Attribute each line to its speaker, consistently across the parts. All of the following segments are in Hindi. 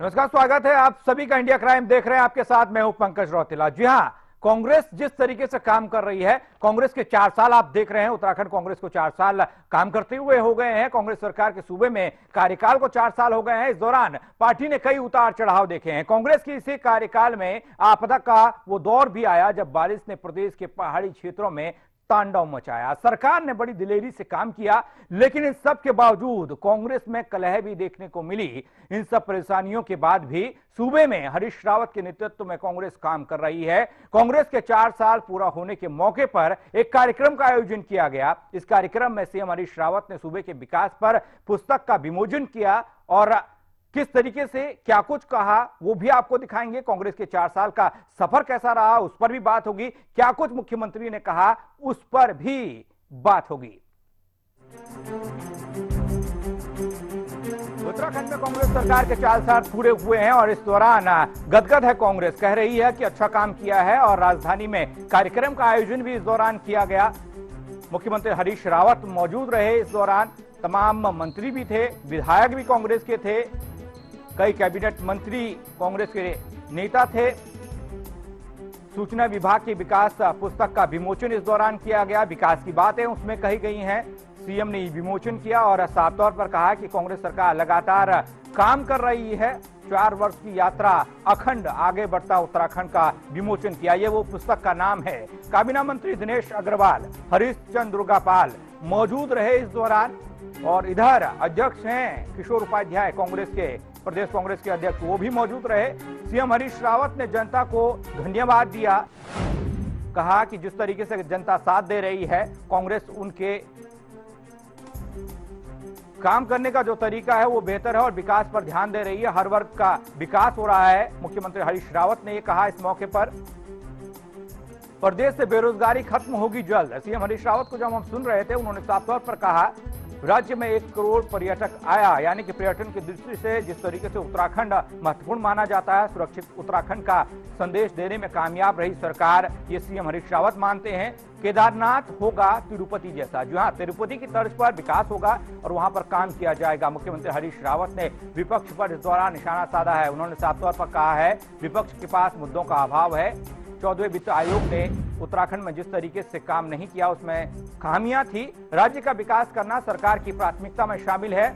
Speaker 1: नमस्कार, स्वागत है आप सभी का। इंडिया क्राइम देख रहे हैं, आपके साथ मैं हूं पंकज रौतेला। जी हां, कांग्रेस जिस तरीके से काम कर रही है, कांग्रेस के 4 साल आप देख रहे हैं, उत्तराखंड कांग्रेस को 4 साल काम करते हुए हो गए हैं। कांग्रेस सरकार के सूबे में कार्यकाल को 4 साल हो गए हैं। इस दौरान पार्टी ने कई उतार चढ़ाव देखे हैं। कांग्रेस की इसी कार्यकाल में आपदा का वो दौर भी आया जब बारिश ने प्रदेश के पहाड़ी क्षेत्रों में तांडव मचाया। सरकार ने बड़ी दिलेरी से काम किया, लेकिन इन सब के बावजूद कांग्रेस में कलह भी देखने को मिली। इन सब परेशानियों के बाद भी सूबे में हरीश रावत के नेतृत्व में कांग्रेस काम कर रही है। कांग्रेस के 4 साल पूरा होने के मौके पर एक कार्यक्रम का आयोजन किया गया। इस कार्यक्रम में सीएम हरीश रावत ने सूबे के विकास पर पुस्तक का विमोचन किया और किस तरीके से क्या कुछ कहा वो भी आपको दिखाएंगे। कांग्रेस के 4 साल का सफर कैसा रहा उस पर भी बात होगी। क्या कुछ मुख्यमंत्री ने कहा उस पर भी बात होगी। उत्तराखंड में कांग्रेस सरकार के 4 साल पूरे हुए हैं और इस दौरान गदगद है कांग्रेस। कह रही है कि अच्छा काम किया है और राजधानी में कार्यक्रम का आयोजन भी इस दौरान किया गया। मुख्यमंत्री हरीश रावत मौजूद रहे। इस दौरान तमाम मंत्री भी थे, विधायक भी कांग्रेस के थे, कई कैबिनेट मंत्री कांग्रेस के नेता थे। सूचना विभाग की विकास पुस्तक का विमोचन इस दौरान किया गया। विकास की बातें उसमें कही गई हैं। सीएम ने विमोचन किया और साफ तौर पर कहा कि कांग्रेस सरकार लगातार काम कर रही है। 4 वर्ष की यात्रा अखंड आगे बढ़ता उत्तराखंड का विमोचन किया। ये वो पुस्तक का नाम है। काबीना मंत्री दिनेश अग्रवाल, हरीश चंद्र दुर्गापाल मौजूद रहे इस दौरान। और इधर अध्यक्ष हैं किशोर उपाध्याय, कांग्रेस के प्रदेश कांग्रेस के अध्यक्ष, वो भी मौजूद रहे। सीएम हरीश रावत ने जनता को धन्यवाद दिया। कहा कि जिस तरीके से जनता साथ दे रही है, कांग्रेस उनके काम करने का जो तरीका है वो बेहतर है और विकास पर ध्यान दे रही है। हर वर्ग का विकास हो रहा है। मुख्यमंत्री हरीश रावत ने ये कहा इस मौके पर। प्रदेश से बेरोजगारी खत्म होगी जल्द। सीएम हरीश रावत को जब हम सुन रहे थे, उन्होंने साफ तौर पर कहा राज्य में 1 करोड़ पर्यटक आया, यानी कि पर्यटन की दृष्टि से जिस तरीके से उत्तराखंड महत्वपूर्ण माना जाता है, सुरक्षित उत्तराखंड का संदेश देने में कामयाब रही सरकार, ये सीएम हरीश रावत मानते हैं। केदारनाथ होगा तिरुपति जैसा। जी हाँ, तिरुपति की तर्ज पर विकास होगा और वहां पर काम किया जाएगा। मुख्यमंत्री हरीश रावत ने विपक्ष पर इस दौरान निशाना साधा है। उन्होंने साफ तौर पर कहा है विपक्ष के पास मुद्दों का अभाव है। 14वें वित्त आयोग ने उत्तराखंड में जिस तरीके से काम नहीं किया उसमें खामियां थी। राज्य का विकास करना सरकार की प्राथमिकता में शामिल है।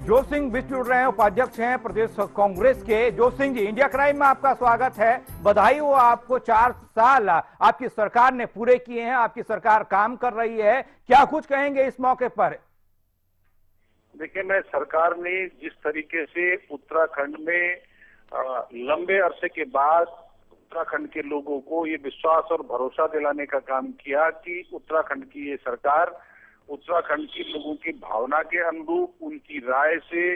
Speaker 1: जो सिंह विच जुड़ रहे हैं, उपाध्यक्ष हैं प्रदेश कांग्रेस के। जो सिंह जी, इंडिया क्राइम में आपका स्वागत है। बधाई हो आपको, 4 साल आपकी सरकार ने पूरे किए हैं। आपकी सरकार काम कर रही है, क्या कुछ कहेंगे इस मौके पर?
Speaker 2: देखिए, मैं सरकार ने जिस तरीके से उत्तराखंड में लंबे अरसे के बाद उत्तराखंड के लोगों को ये विश्वास और भरोसा दिलाने का काम किया कि उत्तराखंड की ये सरकार उत्तराखंड के लोगों की भावना के अनुरूप उनकी राय से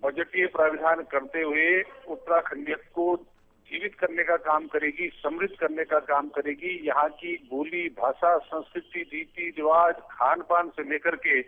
Speaker 2: बजटीय प्राविधान करते हुए उत्तराखंडियत को जीवित करने का काम करेगी, समृद्ध करने का काम करेगी। यहाँ की बोली, भाषा, संस्कृति, रीति रिवाज, खान पान से लेकर के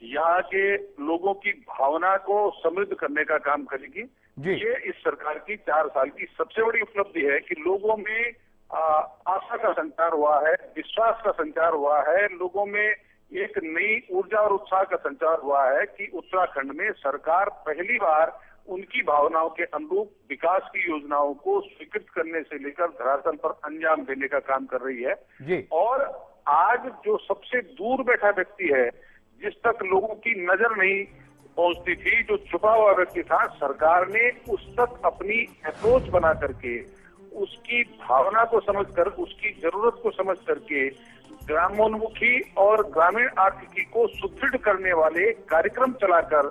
Speaker 2: यहाँ के लोगों की भावना को समृद्ध करने का काम करेगी। ये इस सरकार की 4 साल की सबसे बड़ी उपलब्धि है कि लोगों में आशा का संचार हुआ है, विश्वास का संचार हुआ है, लोगों में एक नई ऊर्जा और उत्साह का संचार हुआ है कि उत्तराखंड में सरकार पहली बार उनकी भावनाओं के अनुरूप विकास की योजनाओं को स्वीकृत करने से लेकर धरातल पर अंजाम देने का काम कर रही है जी। और आज जो सबसे दूर बैठा व्यक्ति है, जिस तक लोगों की नजर नहीं पहुंचती थी, जो छुपा हुआ व्यक्ति था, सरकार ने उस तक अपनी अप्रोच बना करके, उसकी भावना को समझकर, उसकी जरूरत को समझ करके ग्रामोन्मुखी और ग्रामीण आर्थिकी को सुदृढ़ करने वाले कार्यक्रम चलाकर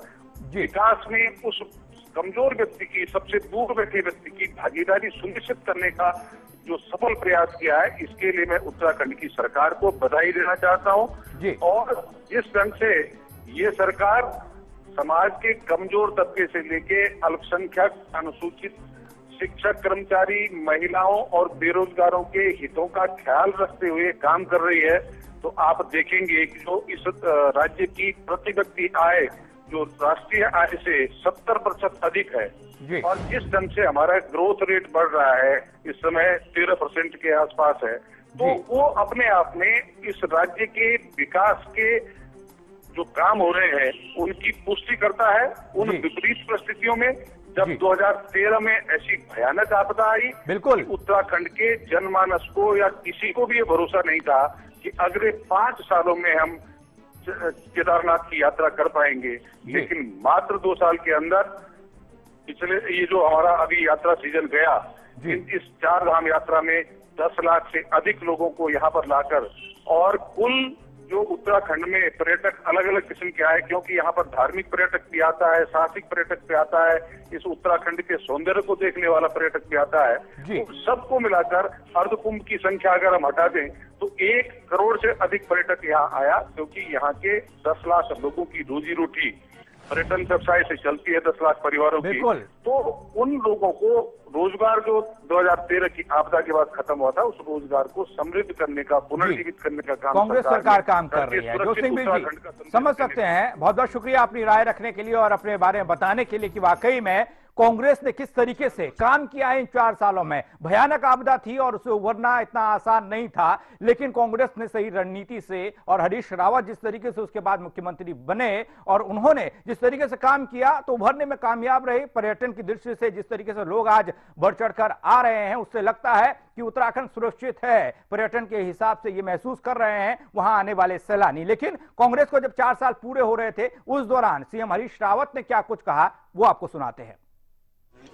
Speaker 2: विकास में उस कमजोर व्यक्ति की, सबसे दूर बैठे व्यक्ति की भागीदारी सुनिश्चित करने का जो सफल प्रयास किया है, इसके लिए मैं उत्तराखंड की सरकार को बधाई देना चाहता हूं। और जिस ढंग से ये सरकार समाज के कमजोर तबके से लेके अल्पसंख्यक, अनुसूचित, शिक्षक, कर्मचारी, महिलाओं और बेरोजगारों के हितों का ख्याल रखते हुए काम कर रही है, तो आप देखेंगे कि जो इस राज्य की प्रति व्यक्ति आय जो राष्ट्रीय आय से 70% अधिक है और जिस ढंग से हमारा ग्रोथ रेट बढ़ रहा है, इस समय 13% के आसपास है, तो वो अपने आप में इस राज्य के विकास के जो काम हो रहे हैं उनकी पुष्टि करता है। उन
Speaker 1: जी।
Speaker 2: विपरीत परिस्थितियों में जब
Speaker 1: जी।
Speaker 2: 2013 में ऐसी भयानक आपदा आई,
Speaker 1: बिल्कुल।
Speaker 2: उत्तराखंड के जनमानस को या किसी को भी ये भरोसा नहीं था कि अगले 5 सालों में हम केदारनाथ की यात्रा कर पाएंगे। लेकिन मात्र 2 साल के अंदर पिछले ये जो हमारा अभी यात्रा सीजन गया, इस 4 धाम यात्रा में 10 लाख से अधिक लोगों को यहाँ पर लाकर, और कुल जो उत्तराखंड में पर्यटक अलग अलग किस्म के आए, क्योंकि यहाँ पर धार्मिक पर्यटक भी आता है, साहसिक पर्यटक भी आता है, इस उत्तराखंड के सौंदर्य को देखने वाला पर्यटक भी आता है। तो सबको मिलाकर अर्धकुंभ की संख्या अगर हम हटा दें तो 1 करोड़ से अधिक पर्यटक यहाँ आया, क्योंकि यहाँ के 10 लाख लोगों की रोजी रोटी पर्यटन व्यवसाय से चलती है, 10 लाख परिवारों की। तो उन लोगों को रोजगार जो 2013 की आपदा के बाद खत्म हुआ था, उस रोजगार को समृद्ध करने का, पुनर्जीवित करने का काम
Speaker 1: कांग्रेस सरकार काम कर रही है। जोत सिंह जी, समझ सकते हैं। बहुत बहुत शुक्रिया अपनी राय रखने के लिए और अपने बारे में बताने के लिए कि वाकई में कांग्रेस ने किस तरीके से काम किया है इन 4 सालों में। भयानक आपदा थी और उसे उभरना इतना आसान नहीं था, लेकिन कांग्रेस ने सही रणनीति से, और हरीश रावत जिस तरीके से उसके बाद मुख्यमंत्री बने और उन्होंने जिस तरीके से काम किया तो उभरने में कामयाब रहे। पर्यटन की दृष्टि से जिस तरीके से लोग आज बढ़ चढ़कर आ रहे हैं, उससे लगता है कि उत्तराखंड सुरक्षित है। पर्यटन के हिसाब से ये महसूस कर रहे हैं वहां आने वाले सैलानी। लेकिन कांग्रेस को जब 4 साल पूरे हो रहे थे, उस दौरान सीएम हरीश रावत ने क्या कुछ कहा वो आपको सुनाते हैं।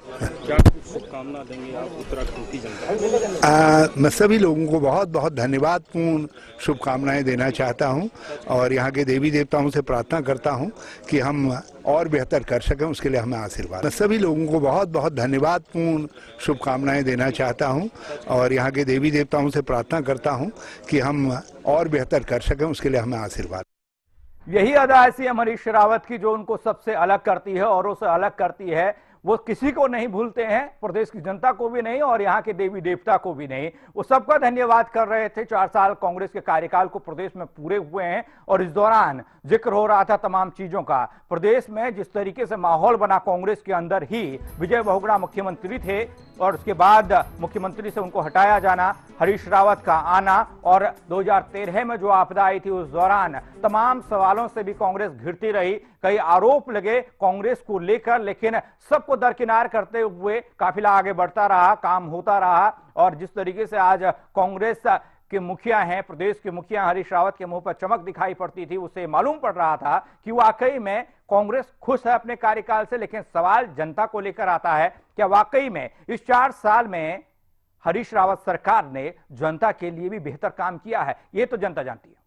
Speaker 3: क्या कुछ शुभकामना देंगे आप उत्तराखंड की जनता?
Speaker 4: मैं सभी लोगों को बहुत बहुत धन्यवाद पूर्ण शुभकामनाएं देना चाहता हूं और यहाँ के देवी देवताओं से प्रार्थना करता हूं कि हम और बेहतर कर सकें, उसके लिए हमें आशीर्वाद। मैं सभी लोगों को बहुत बहुत धन्यवाद पूर्ण शुभकामनाएं देना चाहता हूं और यहाँ के देवी देवताओं से प्रार्थना करता हूं कि हम और बेहतर कर सकें, उसके लिए हमें आशीर्वाद।
Speaker 1: यही अदा है सीएम हरीश रावत की, जो उनको सबसे अलग करती है, औरों से अलग करती है। वो किसी को नहीं भूलते हैं, प्रदेश की जनता को भी नहीं और यहाँ के देवी देवता को भी नहीं। वो सबका धन्यवाद कर रहे थे। 4 साल कांग्रेस के कार्यकाल को प्रदेश में पूरे हुए हैं और इस दौरान जिक्र हो रहा था तमाम चीजों का। प्रदेश में जिस तरीके से माहौल बना कांग्रेस के अंदर ही, विजय बहुगुणा मुख्यमंत्री थे और उसके बाद मुख्यमंत्री से उनको हटाया जाना, हरीश रावत का आना और 2013 में जो आपदा आई थी उस दौरान तमाम सवालों से भी कांग्रेस घिरती रही। कई आरोप लगे कांग्रेस को लेकर, लेकिन सबको दरकिनार करते हुए काफिला आगे बढ़ता रहा, काम होता रहा। और जिस तरीके से आज कांग्रेस के मुखिया हैं, प्रदेश के मुखिया हरीश रावत के मुंह पर चमक दिखाई पड़ती थी, उससे मालूम पड़ रहा था कि वाकई में कांग्रेस खुश है अपने कार्यकाल से। लेकिन सवाल जनता को लेकर आता है, क्या वाकई में इस 4 साल में हरीश रावत सरकार ने जनता के लिए भी बेहतर काम किया है? ये तो जनता जानती है।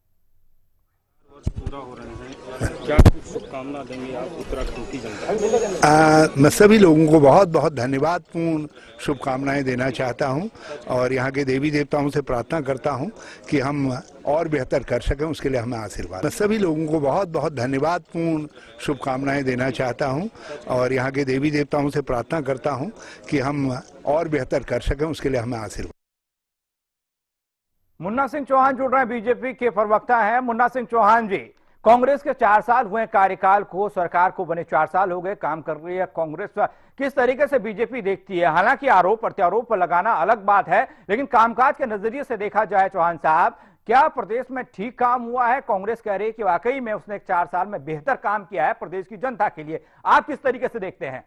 Speaker 3: पूरा हो रहे हैं, क्या कुछ शुभकामना देंगे आप उत्तराखंड की जनता?
Speaker 4: मैं सभी लोगों को बहुत बहुत धन्यवाद पूर्ण शुभकामनाएं देना चाहता हूं और यहाँ के देवी देवताओं से प्रार्थना करता हूं कि हम और बेहतर कर सकें, उसके लिए हमें आशीर्वाद। मैं सभी लोगों को बहुत बहुत धन्यवाद पूर्ण शुभकामनाएं देना चाहता हूं और यहाँ के देवी देवताओं से प्रार्थना करता हूं कि हम और बेहतर कर सकें, उसके लिए हमें आशीर्वाद।
Speaker 1: मुन्ना सिंह चौहान जुड़ रहे हैं, बीजेपी के प्रवक्ता हैं। मुन्ना सिंह चौहान जी, कांग्रेस के 4 साल हुए कार्यकाल को, सरकार को बने 4 साल हो गए, काम कर रही है कांग्रेस। किस तरीके से बीजेपी देखती है? हालांकि आरोप प्रत्यारोप पर लगाना अलग बात है, लेकिन कामकाज के नजरिए से देखा जाए चौहान साहब, क्या प्रदेश में ठीक काम हुआ है? कांग्रेस कह रही है कि वाकई में उसने 4 साल में बेहतर काम किया है प्रदेश की जनता के लिए। आप किस तरीके से देखते हैं?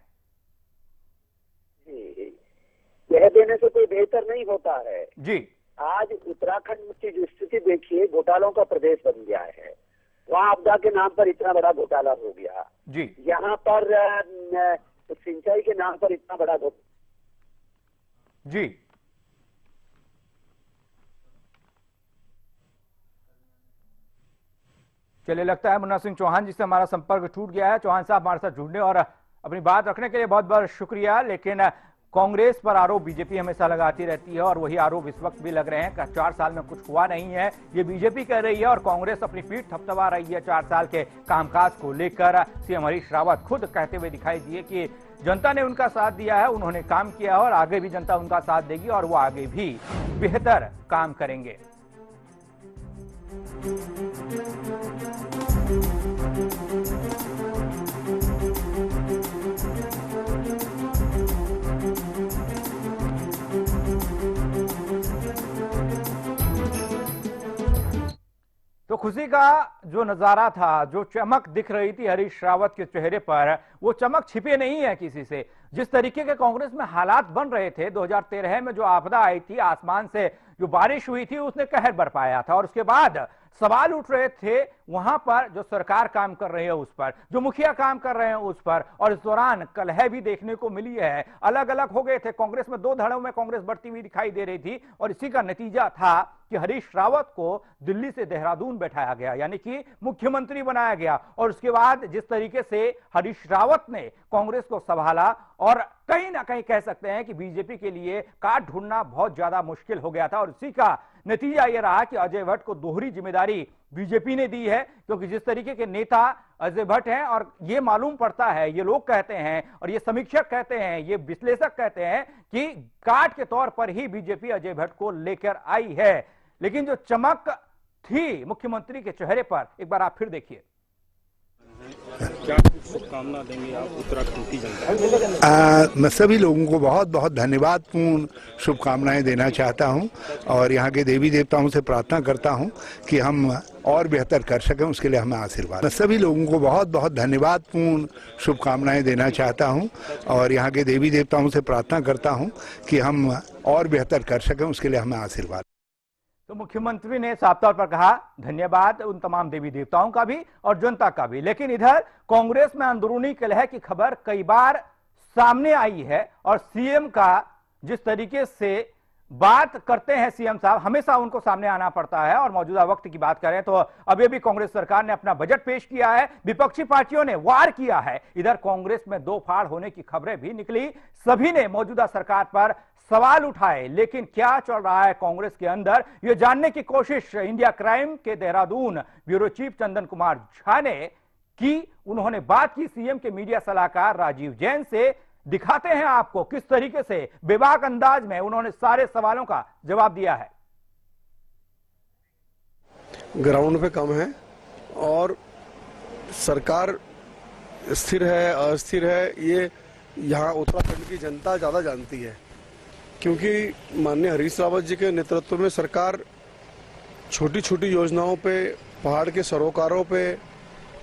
Speaker 5: कह देने से कोई बेहतर नहीं होता है
Speaker 1: जी।
Speaker 5: आज उत्तराखंड की जो स्थिति देखिए, घोटालों का प्रदेश बन गया है। वहाँ आपदा के नाम पर इतना बड़ा घोटाला हो गया
Speaker 1: जी।
Speaker 5: यहाँ पर सिंचाई के नाम पर इतना बड़ा घोटाला
Speaker 1: जी। चलिए, लगता है मुन्ना सिंह चौहान जी से हमारा संपर्क टूट गया है। चौहान साहब हमारे साथ जुड़ने और अपनी बात रखने के लिए बहुत बहुत शुक्रिया। लेकिन कांग्रेस पर आरोप बीजेपी हमेशा लगाती रहती है और वही आरोप इस वक्त भी लग रहे हैं कि 4 साल में कुछ हुआ नहीं है, ये बीजेपी कह रही है और कांग्रेस अपनी पीठ थपथपा रही है 4 साल के कामकाज को लेकर। सीएम हरीश रावत खुद कहते हुए दिखाई दिए कि जनता ने उनका साथ दिया है, उन्होंने काम किया और आगे भी जनता उनका साथ देगी और वो आगे भी बेहतर काम करेंगे। तो खुशी का जो नजारा था, जो चमक दिख रही थी हरीश रावत के चेहरे पर, वो चमक छिपे नहीं है किसी से। जिस तरीके के कांग्रेस में हालात बन रहे थे, 2013 में जो आपदा आई थी, आसमान से जो बारिश हुई थी, उसने कहर बरपाया था। और उसके बाद सवाल उठ रहे थे वहां पर जो सरकार काम कर रही है उस पर, जो मुखिया काम कर रहे हैं उस पर। और इस दौरान कलह भी देखने को मिली है, अलग अलग हो गए थे। कांग्रेस में दो धड़ों में कांग्रेस बढ़ती हुई दिखाई दे रही थी और इसी का नतीजा था कि हरीश रावत को दिल्ली से देहरादून बैठाया गया, यानी कि मुख्यमंत्री बनाया गया। और उसके बाद जिस तरीके से हरीश रावत ने कांग्रेस को संभाला, और कहीं ना कहीं कह सकते हैं कि बीजेपी के लिए काट ढूंढना बहुत ज्यादा मुश्किल हो गया था। और इसी का नतीजा यह रहा कि अजय भट्ट को दोहरी जिम्मेदारी बीजेपी ने दी है, क्योंकि जिस तरीके के नेता अजय भट्ट हैं, और ये मालूम पड़ता है, ये लोग कहते हैं और ये समीक्षक कहते हैं, ये विश्लेषक कहते हैं कि काट के तौर पर ही बीजेपी अजय भट्ट को लेकर आई है। लेकिन जो चमक थी मुख्यमंत्री के चेहरे पर, एक बार आप फिर देखिए।
Speaker 3: क्या कुछ शुभकामना देंगे आप उत्तराखंड की जनता?
Speaker 4: मैं सभी लोगों को बहुत बहुत धन्यवाद पूर्ण शुभकामनाएं देना चाहता हूं और यहाँ के देवी देवताओं से प्रार्थना करता हूं कि हम और बेहतर कर सकें, उसके लिए हमें आशीर्वाद। मैं सभी लोगों को बहुत बहुत धन्यवाद पूर्ण शुभकामनाएं देना चाहता हूं और यहाँ के देवी देवताओं से प्रार्थना करता हूं कि हम और बेहतर कर सकें, उसके लिए हमें आशीर्वाद।
Speaker 1: तो मुख्यमंत्री ने साफ तौर पर कहा धन्यवाद उन तमाम देवी देवताओं का भी और जनता का भी। लेकिन इधर कांग्रेस में अंदरूनी कलह की खबर कई बार सामने आई है और सीएम का जिस तरीके से बात करते हैं सीएम साहब, हमेशा उनको सामने आना पड़ता है। और मौजूदा वक्त की बात करें तो अभी भी कांग्रेस सरकार ने अपना बजट पेश किया है, विपक्षी पार्टियों ने वार किया है। इधर कांग्रेस में दो फाड़ होने की खबरें भी निकली, सभी ने मौजूदा सरकार पर सवाल उठाए। लेकिन क्या चल रहा है कांग्रेस के अंदर, यह जानने की कोशिश इंडिया क्राइम के देहरादून ब्यूरो चीफ चंदन कुमार झा ने की। उन्होंने बात की सीएम के मीडिया सलाहकार राजीव जैन से। दिखाते हैं आपको किस तरीके से बेबाक अंदाज में उन्होंने सारे सवालों का जवाब दिया है।
Speaker 6: ग्राउंड पे कम है और सरकार स्थिर है अस्थिर है, ये यहाँ उत्तराखंड की जनता ज्यादा जानती है, क्योंकि माननीय हरीश रावत जी के नेतृत्व में सरकार छोटी छोटी योजनाओं पे, पहाड़ के सरोकारों पे,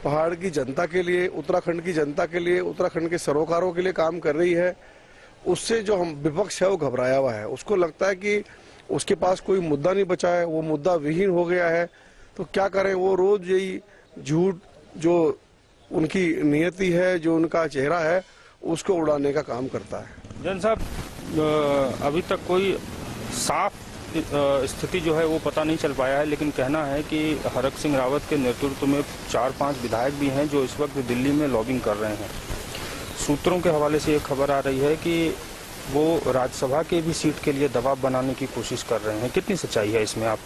Speaker 6: पहाड़ की जनता के लिए, उत्तराखंड की जनता के लिए, उत्तराखंड के सरोकारों के लिए काम कर रही है। उससे जो हम विपक्ष है वो घबराया हुआ है, उसको लगता है कि उसके पास कोई मुद्दा नहीं बचा है, वो मुद्दा विहीन हो गया है। तो क्या करें, वो रोज यही झूठ जो उनकी नियति है, जो उनका चेहरा है, उसको उड़ाने का काम करता है।
Speaker 3: जैन साहब, अभी तक कोई साफ स्थिति जो है वो पता नहीं चल पाया है, लेकिन कहना है कि हरक सिंह रावत के नेतृत्व में 4-5 विधायक भी हैं जो इस वक्त दिल्ली में लॉबिंग कर रहे हैं। सूत्रों के हवाले से ये खबर आ रही है कि वो राज्यसभा के भी सीट के लिए दबाव बनाने की कोशिश कर रहे हैं। कितनी सच्चाई है इसमें, आप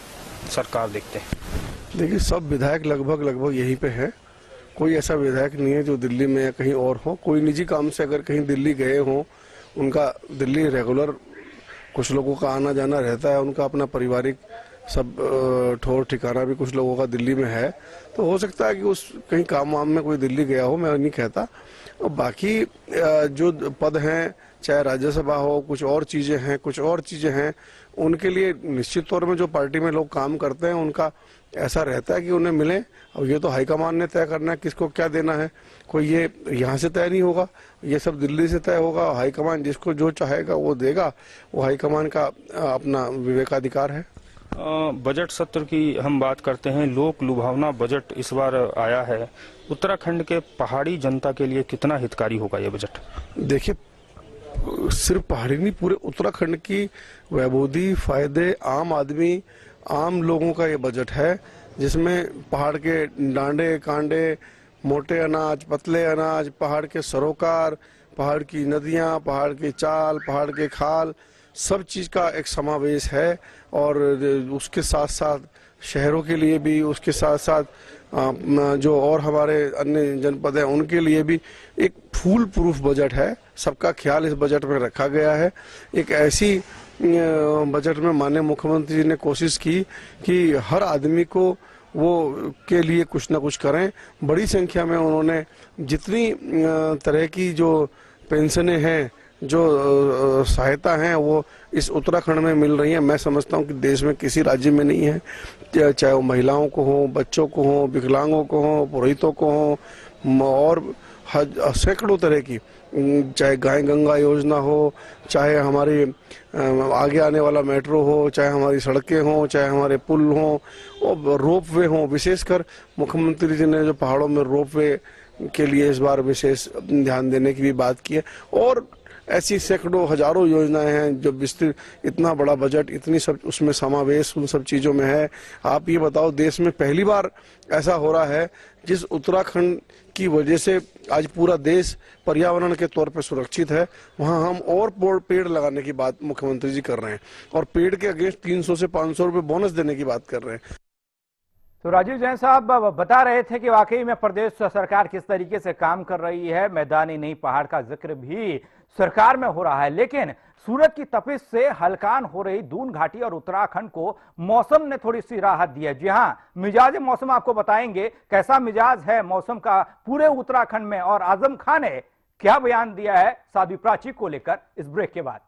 Speaker 3: सरकार देखते हैं?
Speaker 6: देखिए, सब विधायक लगभग यहीं पे है। कोई ऐसा विधायक नहीं है जो दिल्ली में या कहीं और हो। कोई निजी काम से अगर कहीं दिल्ली गए हों, उनका दिल्ली रेगुलर कुछ लोगों का आना जाना रहता है, उनका अपना पारिवारिक सब ठौर ठिकाना भी कुछ लोगों का दिल्ली में है। तो हो सकता है कि उस कहीं काम वाम में कोई दिल्ली गया हो, मैं नहीं कहता। और बाकी जो पद हैं, चाहे राज्यसभा हो, कुछ और चीजें हैं, उनके लिए निश्चित तौर में जो पार्टी में लोग काम करते हैं उनका ऐसा रहता है कि उन्हें मिले। और ये तो हाईकमान ने तय करना है किसको क्या देना है, कोई ये यहाँ से तय नहीं होगा, ये सब दिल्ली से तय होगा। हाईकमान जिसको जो चाहेगा वो देगा, वो हाईकमान का अपना विवेकाधिकार है।
Speaker 3: बजट सत्र की हम बात करते हैं, लोक लुभावना बजट इस बार आया है। उत्तराखंड के पहाड़ी जनता के लिए कितना हितकारी होगा ये बजट?
Speaker 6: देखिए, सिर्फ पहाड़ी नहीं, पूरे उत्तराखंड की वैभूति, फायदे, आम आदमी, आम लोगों का ये बजट है, जिसमें पहाड़ के डांडे कांडे, मोटे अनाज, पतले अनाज, पहाड़ के सरोकार, पहाड़ की नदियां, पहाड़ की चाल, पहाड़ के खाल, सब चीज का एक समावेश है। और उसके साथ साथ शहरों के लिए भी, उसके साथ साथ जो और हमारे अन्य जनपद हैं उनके लिए भी एक फूल प्रूफ बजट है। सबका ख्याल इस बजट में रखा गया है। एक ऐसी बजट में माननीय मुख्यमंत्री जी ने कोशिश की कि हर आदमी को वो के लिए कुछ ना कुछ करें। बड़ी संख्या में उन्होंने जितनी तरह की जो पेंशनें हैं, जो सहायता है वो इस उत्तराखंड में मिल रही है। मैं समझता हूँ कि देश में किसी राज्य में नहीं है, चाहे वो महिलाओं को हो, बच्चों को हो, विकलांगों को हो, पुरोहितों को हो, और सैकड़ों तरह की, चाहे गाय गंगा योजना हो, चाहे हमारी आगे आने वाला मेट्रो हो, चाहे हमारी सड़कें हों, चाहे हमारे पुल हों और रोपवे हों। विशेषकर मुख्यमंत्री जी ने जो पहाड़ों में रोपवे के लिए इस बार विशेष ध्यान देने की भी बात की है, और ऐसी सैकड़ों हजारों योजनाएं हैं जो विस्तृत, इतना बड़ा बजट, इतनी सब उसमें समावेश उन सब चीजों में है। आप ये बताओ, देश में पहली बार ऐसा हो रहा है जिस उत्तराखंड की वजह से आज पूरा देश पर्यावरण के तौर पर सुरक्षित है, वहां हम और पेड़ लगाने की बात मुख्यमंत्री जी कर रहे हैं, और पेड़ के अगेंस्ट 300 से 500 रुपए बोनस देने की बात कर रहे हैं।
Speaker 1: तो राजीव जैन साहब बता रहे थे कि वाकई में प्रदेश सरकार किस तरीके से काम कर रही है। मैदानी नहीं, पहाड़ का जिक्र भी सरकार में हो रहा है, लेकिन सूरज की तपिश से हलकान हो रही दून घाटी और उत्तराखंड को मौसम ने थोड़ी सी राहत दी है। जी हां, मिजाज मौसम आपको बताएंगे कैसा मिजाज है मौसम का पूरे उत्तराखंड में, और आजम खान ने क्या बयान दिया है साध्वी प्राची को लेकर इस ब्रेक के बाद।